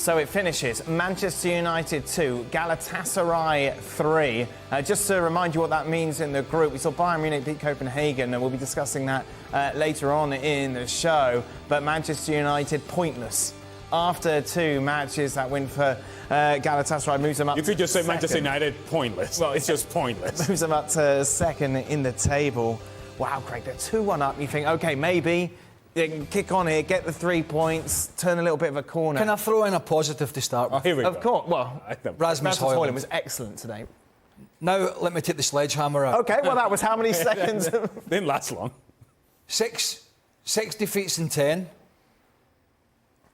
So it finishes Manchester United 2, Galatasaray 3. Just to remind you what that means in the group, we saw Bayern Munich beat Copenhagen, and we'll be discussing that later on in the show. But Manchester United pointless after 2 matches. That win for Galatasaray moves them up. If you just say second. Manchester United, pointless. Well, it's just pointless. Moves them up to second in the table. Wow, Craig, they're 2-1 up. You think, OK, maybe they can kick on here, get the 3 points, turn a little bit of a corner. Can I throw in a positive to start with? Oh, here we go. Of course. Well, Rasmus Højlund was excellent today. Now, let me take the sledgehammer out. OK, well, that was how many seconds? Didn't last long. 6 defeats in 10.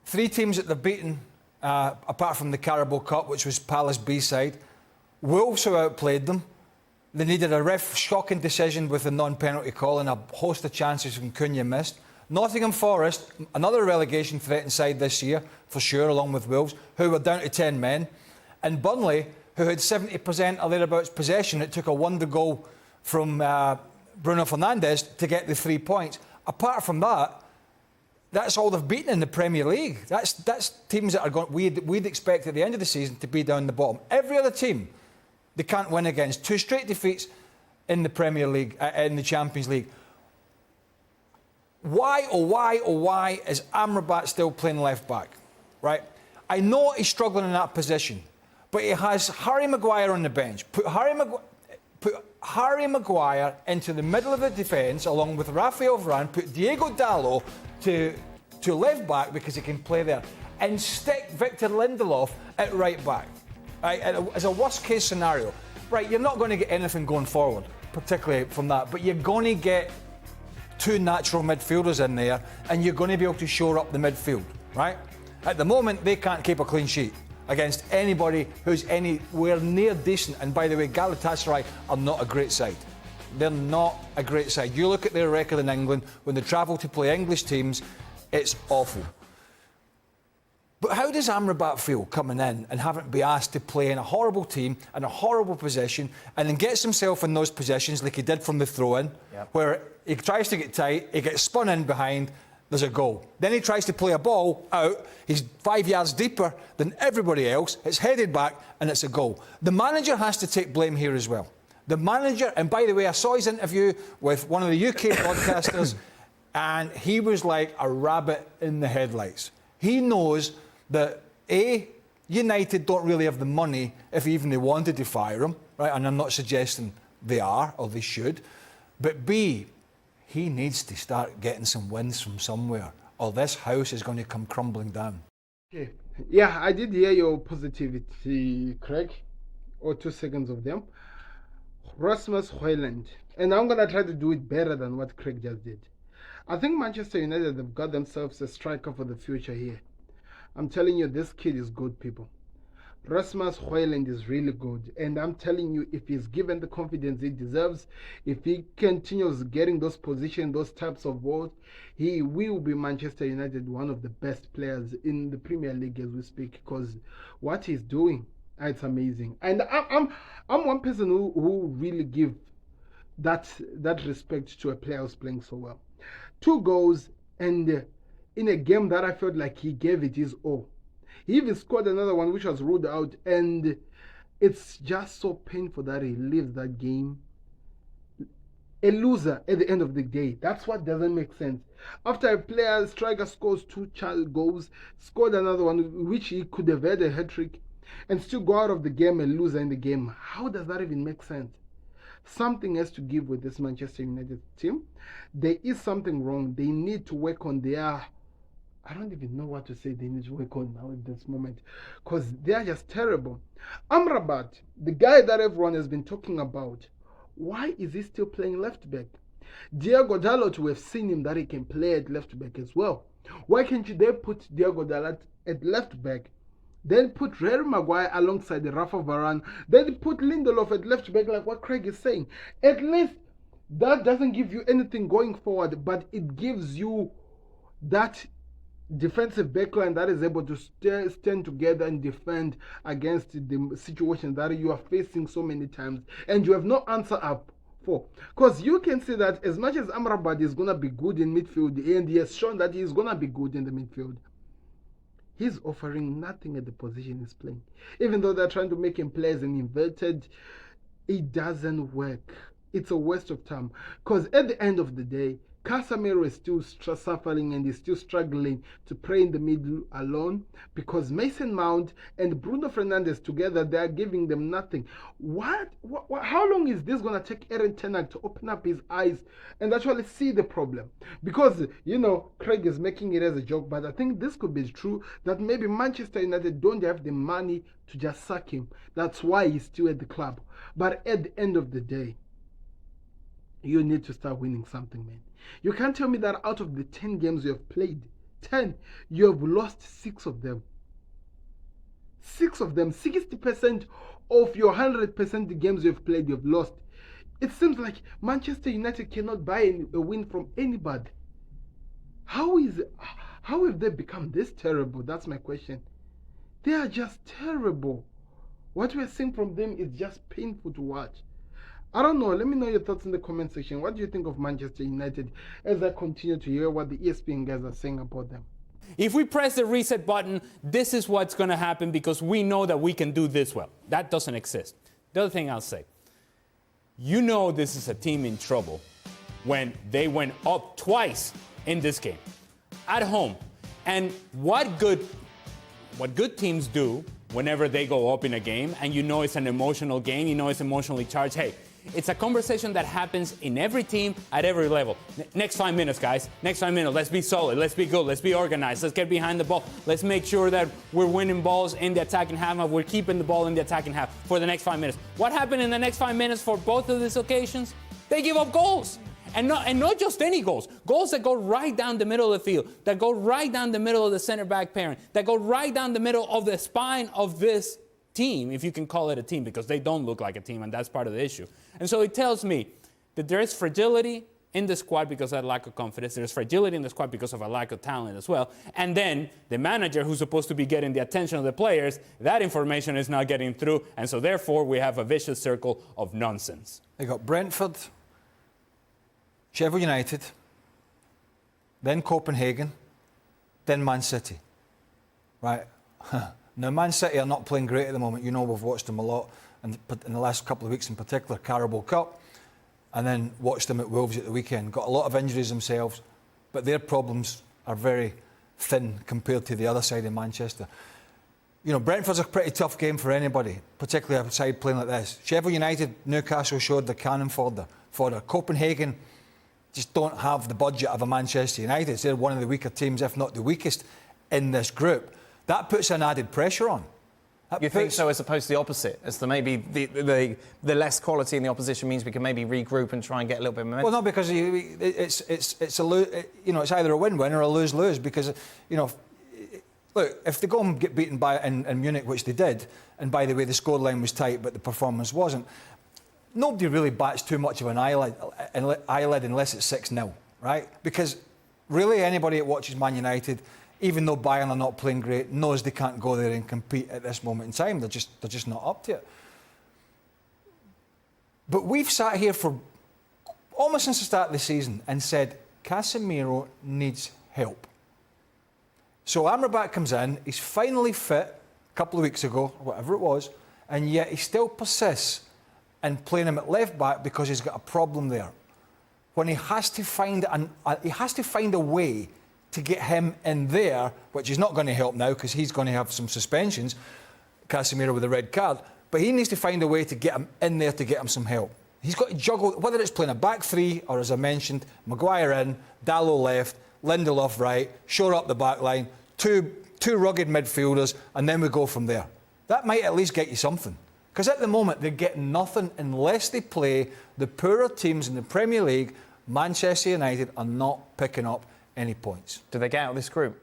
3 teams that they've beaten, apart from the Carabao Cup, which was Palace B-side. Wolves, who outplayed them. They needed a shocking decision with a non-penalty call and a host of chances from Cunha missed. Nottingham Forest, another relegation threatened side this year, for sure, along with Wolves, who were down to 10 men. And Burley, who had 70% or thereabouts possession. It took a wonder goal from Bruno Fernandes to get the 3 points. Apart from that, that's all they've beaten in the Premier League. That's teams that are going. We'd expect at the end of the season to be down the bottom. Every other team, they can't win against. 2 straight defeats in the Premier League, in the Champions League. Why, oh why is Amrabat still playing left back? Right? I know he's struggling in that position, but he has Harry Maguire on the bench. Put Harry Maguire into the middle of the defence along with Rafael Varane. Put Diego Dalot to left back because he can play there, and stick Victor Lindelof at right back. Right? As a worst case scenario, right? You're not going to get anything going forward, particularly from that, but you're going to get 2 natural midfielders in there, and you're going to be able to shore up the midfield, right? At the moment, they can't keep a clean sheet against anybody who's anywhere near decent. And by the way, Galatasaray are not a great side. They're not a great side. You look at their record in England, when they travel to play English teams, it's awful. But how does Amrabat feel coming in and having to be asked to play in a horrible team, in a horrible position, and then gets himself in those positions like he did from the throw-in, where he tries to get tight, he gets spun in behind, there's a goal. Then he tries to play a ball out, he's 5 yards deeper than everybody else, it's headed back, and it's a goal. The manager has to take blame here as well. The manager, and by the way, I saw his interview with one of the UK broadcasters, and he was like a rabbit in the headlights. He knows that A, United don't really have the money if even they wanted to fire him, right? And I'm not suggesting they are or they should. But B, he needs to start getting some wins from somewhere, or this house is going to come crumbling down. Okay. Yeah, I did hear your positivity, Craig, or 2 seconds of them. Rasmus Højlund, and I'm going to try to do it better than what Craig just did. I think Manchester United have got themselves a striker for the future here. I'm telling you, this kid is good, people. Rasmus Højlund is really good, and I'm telling you, if he's given the confidence he deserves, if he continues getting those positions, those types of balls, he will be Manchester United one of the best players in the Premier League as we speak, because what he's doing, it's amazing. And I'm one person who really give that respect to a player who's playing so well. 2 goals, and in a game that I felt like he gave it his all. He even scored another one which was ruled out, and it's just so painful that he leaves that game a loser at the end of the day. That's what doesn't make sense. After a striker scores 2 goals, scored another one which he could have had a hat-trick, and still go out of the game a loser in the game. How does that even make sense? Something has to give with this Manchester United team. There is something wrong. They need to work on their... I don't even know what to say they need to work on now at this moment, because they are just terrible. Amrabat, the guy that everyone has been talking about, why is he still playing left back? Diego Dalot, we have seen him that he can play at left back as well. Why can't they put Diego Dalot at left back, then put Harry Maguire alongside the Rafa Varane, then put Lindelof at left back like what Craig is saying? At least that doesn't give you anything going forward, but it gives you that defensive backline that is able to stand together and defend against the situation that you are facing so many times and you have no answer up for. Because you can see that as much as Amrabat is going to be good in midfield, and he has shown that he is going to be good in the midfield, He's offering nothing at the position he's playing. Even though they're trying to make him play as an inverted, it doesn't work. It's a waste of time. Because at the end of the day, Casemiro is still suffering and is still struggling to play in the middle alone, because Mason Mount and Bruno Fernandes together, they are giving them nothing. How long is this going to take Erik ten Hag to open up his eyes and actually see the problem? Because, Craig is making it as a joke, but I think this could be true, that maybe Manchester United don't have the money to just sack him. That's why he's still at the club. But at the end of the day, you need to start winning something, man. You can't tell me that out of the 10 games you have played, 10, you have lost 6 of them. 6 of them, 60% of your 100% games you have played, you have lost. It seems like Manchester United cannot buy a win from anybody. How have they become this terrible? That's my question. They are just terrible. What we're seeing from them is just painful to watch. I don't know. Let me know your thoughts in the comment section. What do you think of Manchester United as I continue to hear what the ESPN guys are saying about them? If we press the reset button, this is what's going to happen because we know that we can do this well. That doesn't exist. The other thing I'll say, this is a team in trouble when they went up twice in this game at home. And what good teams do whenever they go up in a game, and it's an emotional game, it's emotionally charged. Hey, it's a conversation that happens in every team at every level. Next 5 minutes, guys. Next 5 minutes. Let's be solid. Let's be good. Let's be organized. Let's get behind the ball. Let's make sure that we're winning balls in the attacking half and we're keeping the ball in the attacking half for the next 5 minutes. What happened in the next 5 minutes for both of these occasions? They give up goals. And not just any goals. Goals that go right down the middle of the field, that go right down the middle of the center back pairing, that go right down the middle of the spine of this team, if you can call it a team, because they don't look like a team, and that's part of the issue. And so it tells me that there is fragility in the squad because of a lack of confidence. There's fragility in the squad because of a lack of talent as well. And then the manager, who's supposed to be getting the attention of the players, that information is not getting through. And so therefore, we have a vicious circle of nonsense. They got Brentford, Sheffield United, then Copenhagen, then Man City. Right? Now, Man City are not playing great at the moment. We've watched them a lot in the last couple of weeks, in particular, Carabao Cup, and then watched them at Wolves at the weekend. Got a lot of injuries themselves, but their problems are very thin compared to the other side in Manchester. Brentford's a pretty tough game for anybody, particularly a side playing like this. Sheffield United, Newcastle showed the cannon fodder. Copenhagen just don't have the budget of a Manchester United. They're one of the weaker teams, if not the weakest, in this group. That puts an added pressure on. You think so, as opposed to the opposite, as to maybe the less quality in the opposition means we can maybe regroup and try and get a little bit of momentum? Well, no, because it's either a win-win or a lose-lose. Because look, if they go and get beaten in Munich, which they did, and by the way, the scoreline was tight, but the performance wasn't. Nobody really bats too much of an eyelid unless it's 6-0, right? Because really anybody that watches Man United, even though Bayern are not playing great, knows they can't go there and compete at this moment in time. They're just not up to it. But we've sat here for almost since the start of the season and said Casemiro needs help. So Amrabat comes in, he's finally fit a couple of weeks ago, or whatever it was, and yet he still persists in playing him at left back because he's got a problem there. When he has to find a way to get him in there, which is not going to help now because he's going to have some suspensions, Casemiro with a red card, but he needs to find a way to get him in there to get him some help. He's got to juggle, whether it's playing a back three or, as I mentioned, Maguire in, Dalot left, Lindelof right, shore up the back line, two rugged midfielders, and then we go from there. That might at least get you something. Because at the moment, they're getting nothing unless they play the poorer teams in the Premier League. Manchester United are not picking up any points. Do they get out of this group?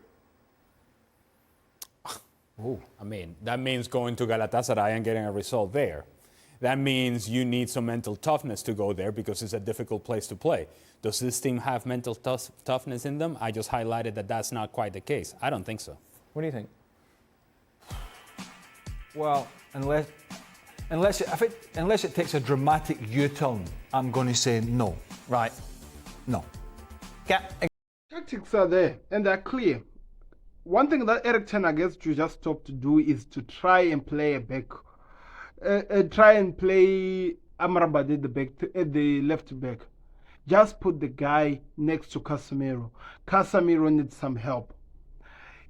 That means going to Galatasaray and getting a result there. That means you need some mental toughness to go there because it's a difficult place to play. Does this team have mental toughness in them? I just highlighted that that's not quite the case. I don't think so. What do you think? Well, unless it takes a dramatic U-turn, I'm going to say no. Right. No. Tactics are there and they're clear. one thing that Erik ten Hag has to just stop to do is to try and play a back, try and play Amrabat at the back, at the left back. Just put the guy next to Casemiro. Casemiro needs some help.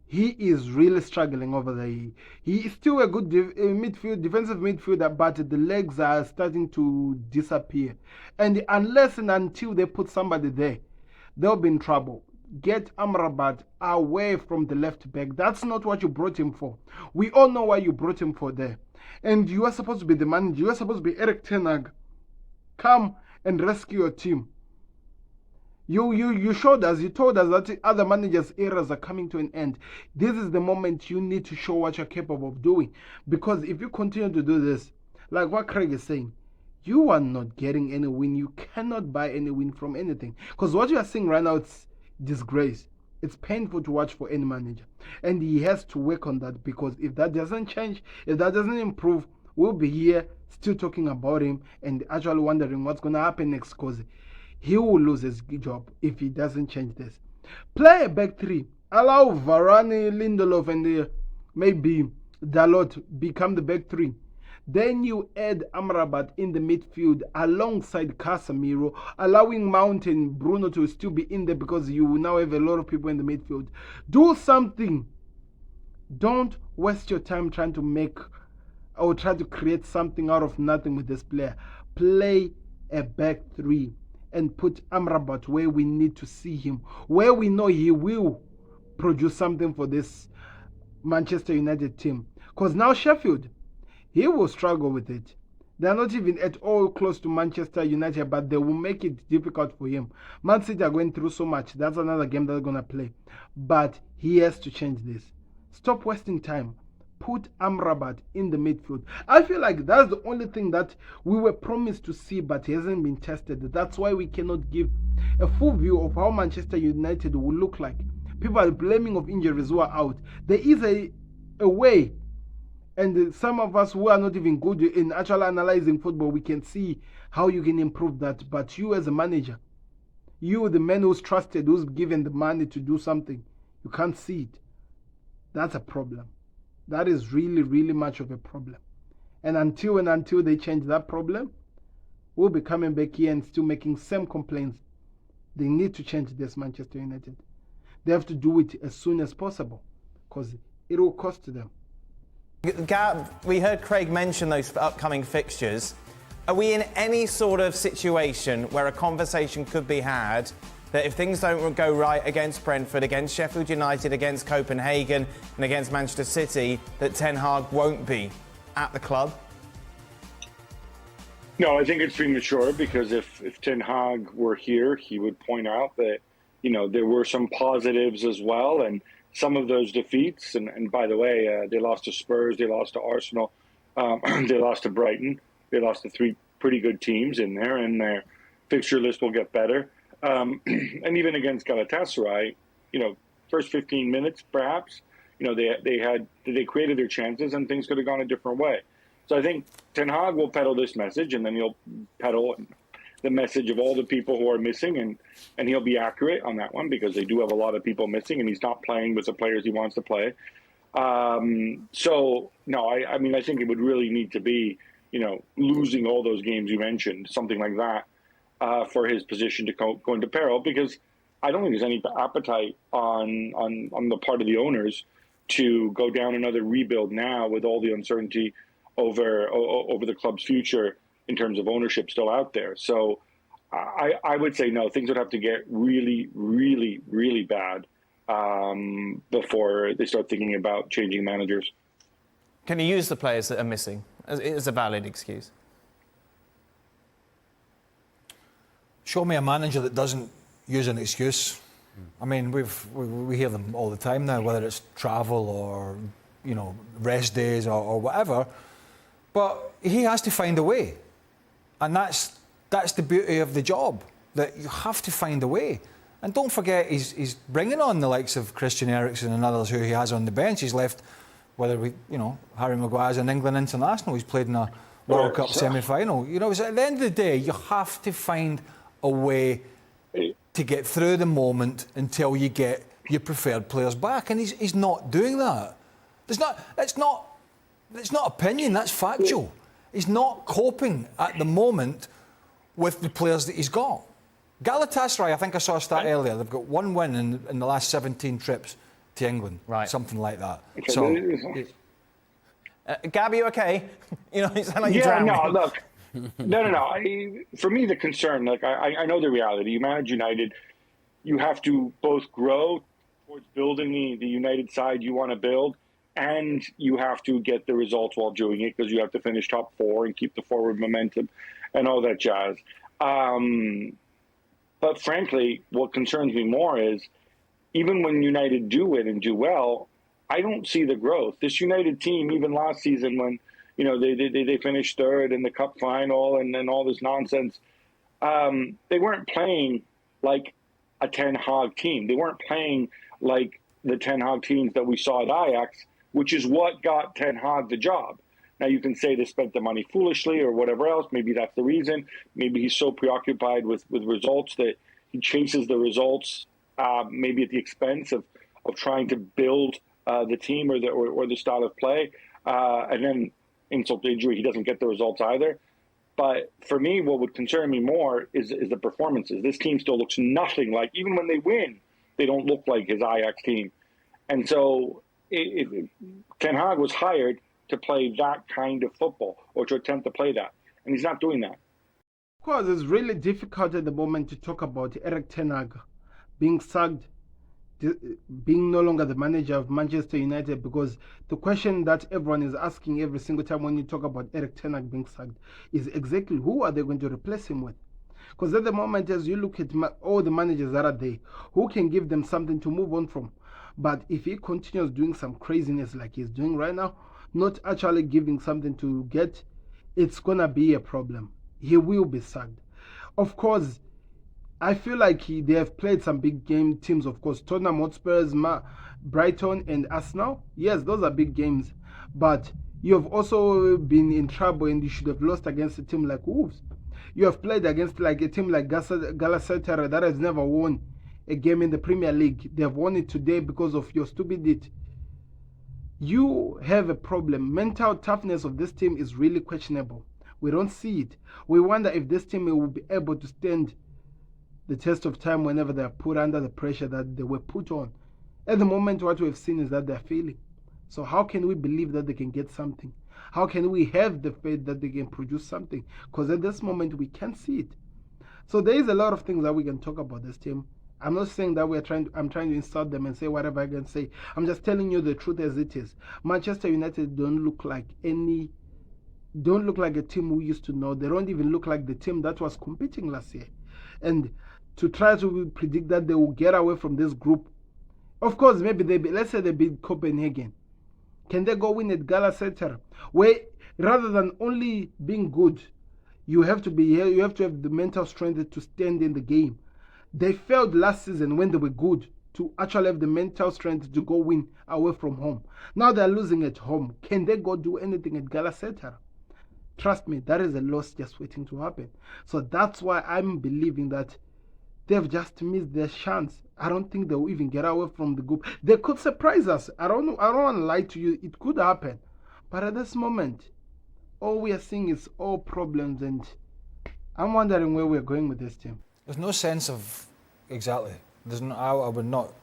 He is really struggling over there. He is still a good defensive midfielder, but the legs are starting to disappear. And unless and until they put somebody there, they'll be in trouble. Get Amrabat away from the left back. That's not what you brought him for. We all know why you brought him for there. And you are supposed to be the manager. You are supposed to be Erik ten Hag. Come and rescue your team. You showed us, you told us that other managers' eras are coming to an end. This is the moment you need to show what you're capable of doing. Because if you continue to do this, like what Craig is saying, you are not getting any win. You cannot buy any win from anything. Because what you are seeing right now, it's disgrace. It's painful to watch for any manager. And he has to work on that, because if that doesn't change, if that doesn't improve, we'll be here still talking about him and actually wondering what's going to happen next, because he will lose his job if he doesn't change this. Play a back three. Allow Varane, Lindelof, and maybe Dalot become the back three. Then you add Amrabat in the midfield alongside Casemiro, allowing Mount and Bruno to still be in there, because you now have a lot of people in the midfield. Do something. Don't waste your time trying to make or try to create something out of nothing with this player. Play a back three and put Amrabat where we need to see him, where we know he will produce something for this Manchester United team. Because now Sheffield, he will struggle with it. They're not even at all close to Manchester United, but they will make it difficult for him. Man City are going through so much. That's another game they're going to play. But he has to change this. Stop wasting time. Put Amrabat in the midfield. I feel like that's the only thing that we were promised to see, but hasn't been tested. That's why we cannot give a full view of how Manchester United will look like. People are blaming of injuries who are out. There is a way, and some of us who are not even good in actually analyzing football, we can see how you can improve that. But you as a manager, you the man who's trusted, who's given the money to do something, you can't see it. That's a problem. That is really, really much of a problem. And until they change that problem, we'll be coming back here and still making same complaints. They need to change this, Manchester United. They have to do it as soon as possible, because it will cost them. We heard Craig mention those upcoming fixtures. Are we in any sort of situation where a conversation could be had that if things don't go right against Brentford, against Sheffield United, against Copenhagen and against Manchester City, that Ten Hag won't be at the club? No, I think it's premature, because if Ten Hag were here, he would point out that, there were some positives as well. And some of those defeats, and by the way, they lost to Spurs, they lost to Arsenal, they lost to Brighton, they lost to three pretty good teams in there, and their fixture list will get better. And even against Galatasaray, first 15 minutes perhaps, they created their chances and things could have gone a different way. So I think Ten Hag will peddle this message, and then he'll peddle the message of all the people who are missing, and he'll be accurate on that one, because they do have a lot of people missing, and he's not playing with the players he wants to play. So no, I mean, I think it would really need to be, losing all those games you mentioned, something like that, for his position to go into peril, because I don't think there's any appetite on the part of the owners to go down another rebuild now, with all the uncertainty over the club's future in terms of ownership still out there. So I would say no, things would have to get really, really, really bad before they start thinking about changing managers. Can you use the players that are missing as a valid excuse? Show me a manager that doesn't use an excuse. I mean, we hear them all the time now, whether it's travel or, rest days or whatever. But he has to find a way. And that's the beauty of the job, that you have to find a way. And don't forget, he's bringing on the likes of Christian Eriksen and others who he has on the bench. He's left, Harry Maguire's an England international. He's played in a World Cup semi-final. So at the end of the day, you have to find a way to get through the moment until you get your preferred players back, and he's not doing that. It's not opinion, that's factual. He's not coping at the moment with the players that he's got. Galatasaray, I think I saw a stat earlier, they've got 1 win in the last 17 trips to England, something like that. Okay, So, Gab, you okay? You know, you sound like you're yeah, drowning. no, look. No. For me, the concern, like, I know the reality. You manage United, you have to both grow towards building the United side you want to build, and you have to get the results while doing it, because you have to finish top 4 and keep the forward momentum and all that jazz. But frankly, what concerns me more is, even when United do win and do well, I don't see the growth. This United team, even last season when, you know, they finished third in the cup final and all this nonsense, they weren't playing like a Ten Hag team. They weren't playing like the Ten Hag teams that we saw at Ajax, which is what got Ten Hag the job. Now, you can say they spent the money foolishly or whatever else. Maybe that's the reason. Maybe he's so preoccupied with results that he chases the results, maybe at the expense of trying to build the team or the style of play. And then, insult to injury, he doesn't get the results either. But for me, what would concern me more is the performances. This team still looks nothing like, even when they win, they don't look like his Ajax team. And so Ten Hag was hired to play that kind of football, or to attempt to play that. And he's not doing that. Of course, it's really difficult at the moment to talk about Erik ten Hag being sacked, being no longer the manager of Manchester United, because the question that everyone is asking every single time when you talk about Erik ten Hag being sacked is exactly who are they going to replace him with? Because at the moment, as you look at all the managers that are there, who can give them something to move on from? But if he continues doing some craziness like he's doing right now, not actually giving something to get, it's going to be a problem. He will be sacked. Of course, I feel like they have played some big game teams, of course. Tottenham Hotspurs, Brighton and Arsenal. Yes, those are big games. But you have also been in trouble and you should have lost against a team like Wolves. You have played against like a team like Galatasaray that has never won a game in the Premier League. They have won it today because of your stupidity. You have a problem. Mental toughness of this team is really questionable. We don't see it. We wonder if this team will be able to stand the test of time whenever they are put under the pressure that they were put on. At the moment, what we've seen is that they're failing. So how can we believe that they can get something? How can we have the faith that they can produce something? Because at this moment, we can't see it. So there is a lot of things that we can talk about this team. I'm not saying that I'm trying to insult them and say whatever I can say. I'm just telling you the truth as it is. Manchester United don't look like a team we used to know. They don't even look like the team that was competing last year. And to try to predict that they will get away from this group, of course, maybe let's say they beat Copenhagen. Can they go win at Galatasaray? Where rather than only being good, you have to have the mental strength to stand in the game. They failed last season when they were good to actually have the mental strength to go win away from home. Now they're losing at home. Can they go do anything at Galatasaray? Trust me, that is a loss just waiting to happen. So that's why I'm believing that they've just missed their chance. I don't think they'll even get away from the group. They could surprise us. I don't want to lie to you. It could happen. But at this moment, all we are seeing is all problems, and I'm wondering where we're going with this team. there's no sense of, exactly, I would not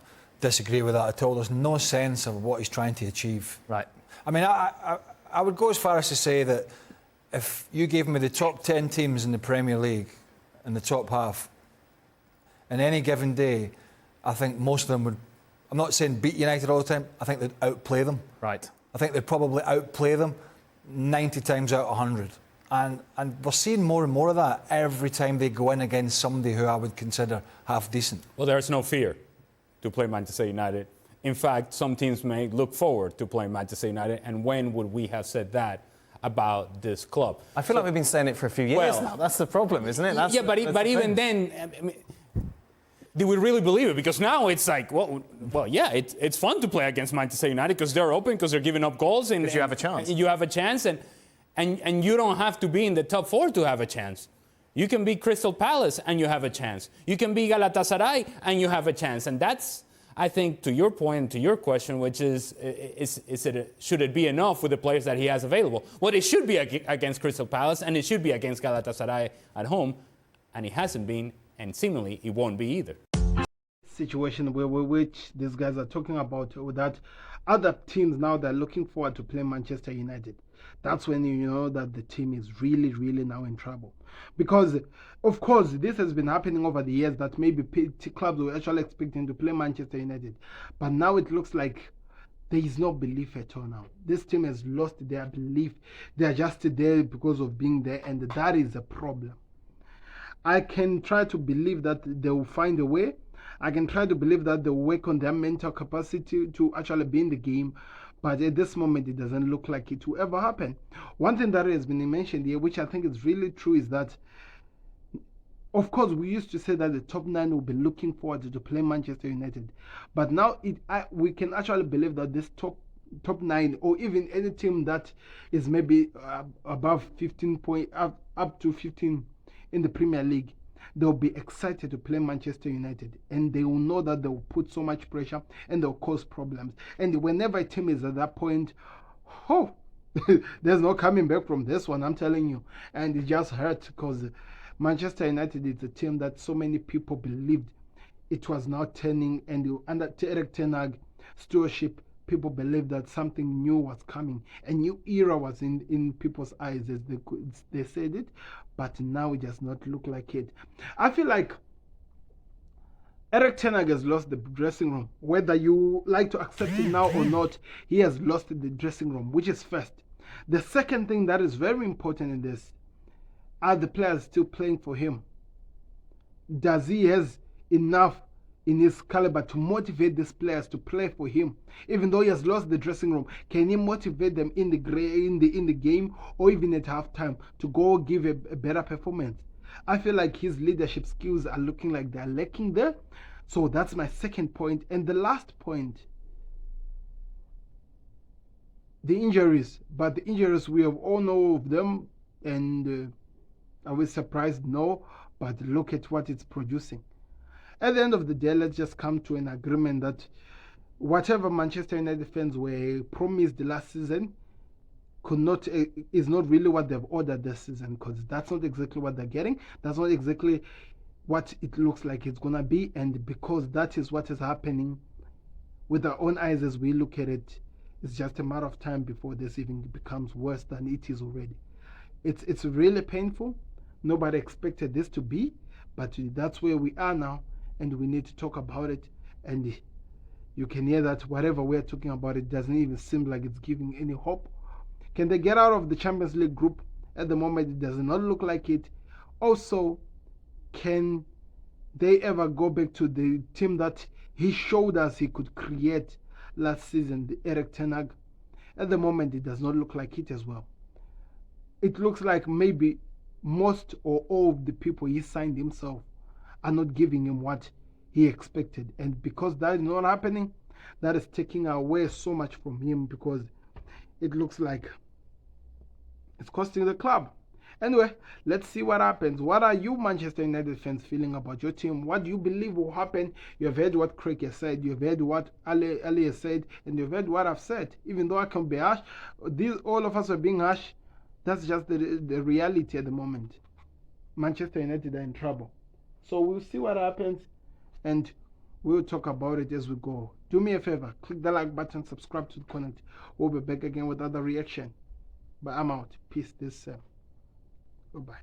disagree with that at all. There's no sense of what he's trying to achieve. Right. I mean, I would go as far as to say that if you gave me the top 10 teams in the Premier League in the top half, in any given day, I think most of them would, I'm not saying beat United all the time, I think they'd outplay them. Right. I think they'd probably outplay them 90 times out of 100. And we're seeing more and more of that every time they go in against somebody who I would consider half decent. Well, there's no fear to play Manchester United. In fact, some teams may look forward to playing Manchester United. And when would we have said that about this club? I feel like we've been saying it for a few years now. That's the problem, isn't it? But even then, I mean, do we really believe it? Because now it's like, well, yeah, it's fun to play against Manchester United because they're open, because they're giving up goals. Because you have a chance. You have a chance, and you don't have to be in the top four to have a chance. You can be Crystal Palace and you have a chance. You can be Galatasaray and you have a chance. And that's, I think to your point and to your question, which is should it be enough with the players that he has available? Well, it should be against Crystal Palace, and it should be against Galatasaray at home, and it hasn't been, and seemingly it won't be either. Situation which these guys are talking about, that other teams now they're looking forward to play Manchester United. That's when you know that the team is really, really now in trouble. Because, of course, this has been happening over the years that maybe clubs were actually expecting to play Manchester United. But now it looks like there is no belief at all now. This team has lost their belief. They are just there because of being there, and that is a problem. I can try to believe that they will find a way. I can try to believe that they'll work on their mental capacity to actually be in the game. But at this moment, it doesn't look like it will ever happen. One thing that has been mentioned here, which I think is really true, is that, of course, we used to say that the top 9 will be looking forward to play Manchester United. But now we can actually believe that this top 9, or even any team that is maybe above 15 point, up to 15 in the Premier League, they'll be excited to play Manchester United, and they will know that they will put so much pressure and they'll cause problems. And whenever a team is at that point, there's no coming back from this one, I'm telling you. And it just hurts because Manchester United is a team that so many people believed it was now turning, and under Erik ten Hag stewardship, people believed that something new was coming. A new era was in people's eyes, as they said it, but now it does not look like it. I feel like Erik ten Hag has lost the dressing room. Whether you like to accept it now or not, he has lost the dressing room, which is first. The second thing that is very important in this, are the players still playing for him? Does he has enough in his caliber to motivate these players to play for him? Even though he has lost the dressing room, can he motivate them in the game, or even at halftime, to go give a better performance? I feel like his leadership skills are looking like they're lacking there. So that's my second point. And the last point, the injuries. But the injuries, we have all know of them, and are we surprised? No. But look at what it's producing. At the end of the day, let's just come to an agreement that whatever Manchester United fans were promised last season is not really what they've ordered this season, because that's not exactly what they're getting. That's not exactly what it looks like it's going to be. And because that is what is happening with our own eyes as we look at it, it's just a matter of time before this even becomes worse than it is already. It's really painful. Nobody expected this to be, but that's where we are now. And we need to talk about it. And you can hear that whatever we're talking about, it doesn't even seem like it's giving any hope. Can they get out of the Champions League group? At the moment, it does not look like it. Also, can they ever go back to the team that he showed us he could create last season, the Erik ten Hag? At the moment, it does not look like it as well. It looks like maybe most or all of the people he signed himself are not giving him what he expected. And because that is not happening, that is taking away so much from him, because it looks like it's costing the club. Anyway, let's see what happens. What are you Manchester United fans feeling about your team? What do you believe will happen? You have heard what Craig has said, you have heard what Ali has said, and you've heard what I've said. Even though I can be harsh, all of us are being harsh. That's just the reality at the moment. Manchester United are in trouble. So we'll see what happens, and we'll talk about it as we go. Do me a favor, click the like button, subscribe to the content. We'll be back again with other reaction. But I'm out. Peace. This Goodbye.